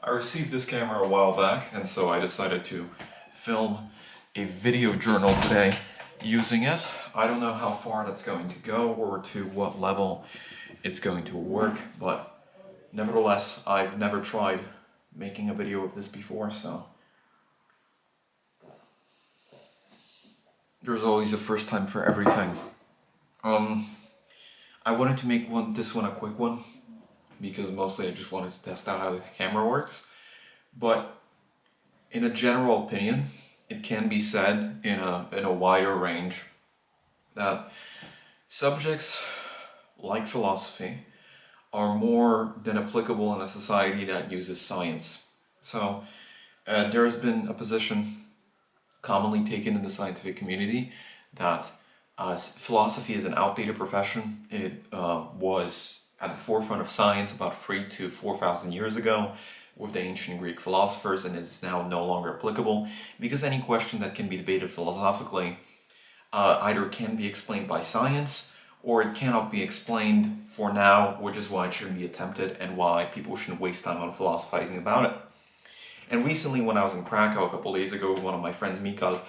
I received this camera a while back, and so I decided to film a video journal today using it. I don't know how far that's going to go or to what level it's going to work, but nevertheless, I've never tried making a video of this before, so there's always a first time for everything. I wanted to make this one a quick one, because mostly I just wanted to test out how the camera works. But in a general opinion, it can be said in a wider range that subjects like philosophy are more than applicable in a society that uses science. So there has been a position commonly taken in the scientific community that philosophy is an outdated profession. It was at the forefront of science about 3,000 to 4,000 years ago with the ancient Greek philosophers, and is now no longer applicable because any question that can be debated philosophically either can be explained by science or it cannot be explained for now, which is why it shouldn't be attempted and why people shouldn't waste time on philosophizing about it. And recently, when I was in Krakow a couple days ago with one of my friends, Mikal,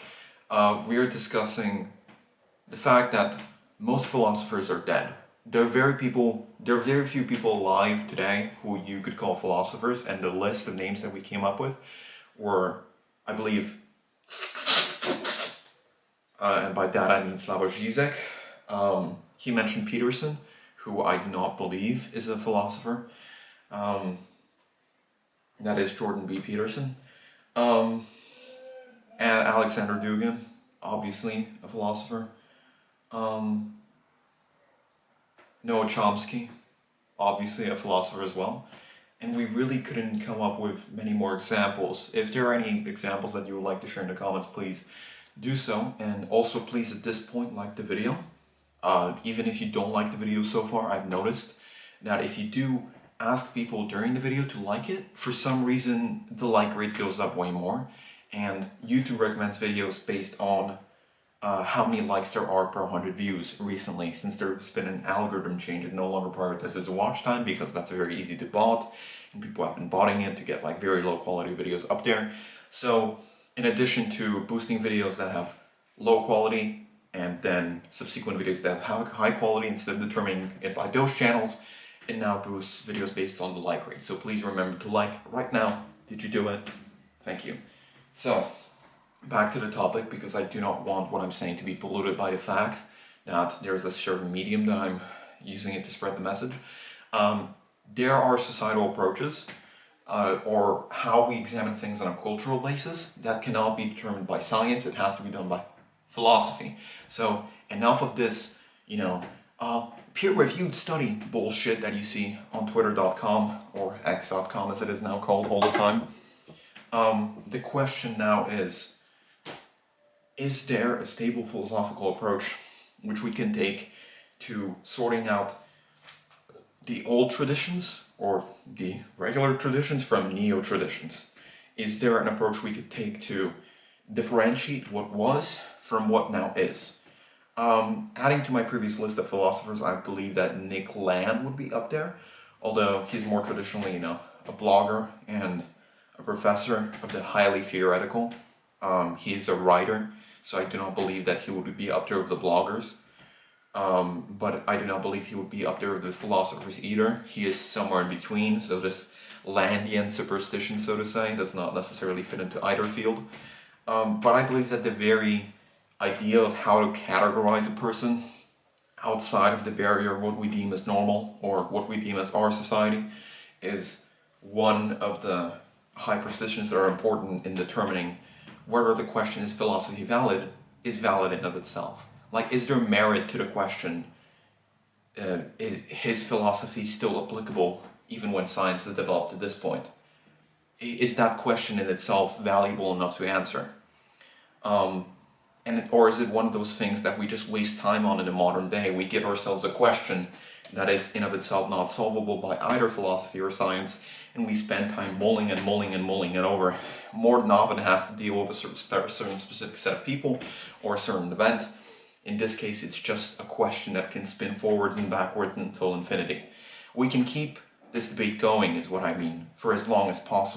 we were discussing the fact that most philosophers are dead. There are very few people alive today who you could call philosophers, and the list of names that we came up with were, I believe, and by that I mean Slavoj Žižek. He mentioned Peterson, who I do not believe is a philosopher. That is Jordan B. Peterson. And Alexander Dugin, obviously a philosopher. Noah Chomsky, obviously a philosopher as well. And we really couldn't come up with many more examples. If there are any examples that you would like to share in the comments, please do so. And also please at this point like the video. Even if you don't like the video so far, I've noticed that if you do ask people during the video to like it, for some reason the like rate goes up way more. And YouTube recommends videos based on how many likes there are per 100 views recently. Since there's been an algorithm change, it no longer prioritizes watch time because that's very easy to bot, and people have been botting it to get like very low quality videos up there. So in addition to boosting videos that have low quality and then subsequent videos that have high quality, instead of determining it by those channels, it now boosts videos based on the like rate. So please remember to like right now. Did you do it? Thank you. So back to the topic, because I do not want what I'm saying to be polluted by the fact that there's a certain medium that I'm using it to spread the message. There are societal approaches or how we examine things on a cultural basis that cannot be determined by science. It has to be done by philosophy. So enough of this, peer-reviewed study bullshit that you see on twitter.com or x.com as it is now called all the time. The question now is there a stable philosophical approach which we can take to sorting out the old traditions or the regular traditions from neo-traditions? Is there an approach we could take to differentiate what was from what now is? Adding to my previous list of philosophers, I believe that Nick Land would be up there, although he's more traditionally, a blogger and a professor of the highly theoretical. He is a writer, so I do not believe that he would be up there with the bloggers. But I do not believe he would be up there with the philosophers either. He is somewhere in between, so this Landian superstition, so to say, does not necessarily fit into either field. But I believe that the very idea of how to categorize a person outside of the barrier of what we deem as normal or what we deem as our society is one of the high precisions that are important in determining whether the question is philosophy valid is valid in of itself. Like, is there merit to the question, is his philosophy still applicable even when science has developed to this point? Is that question in itself valuable enough to answer? Or is it one of those things that we just waste time on in the modern day? We give ourselves a question that is in of itself not solvable by either philosophy or science, and we spend time mulling and mulling and mulling it over. More than often it has to deal with a certain specific set of people or a certain event. In this case, it's just a question that can spin forwards and backwards until infinity. We can keep this debate going, is what I mean, for as long as possible.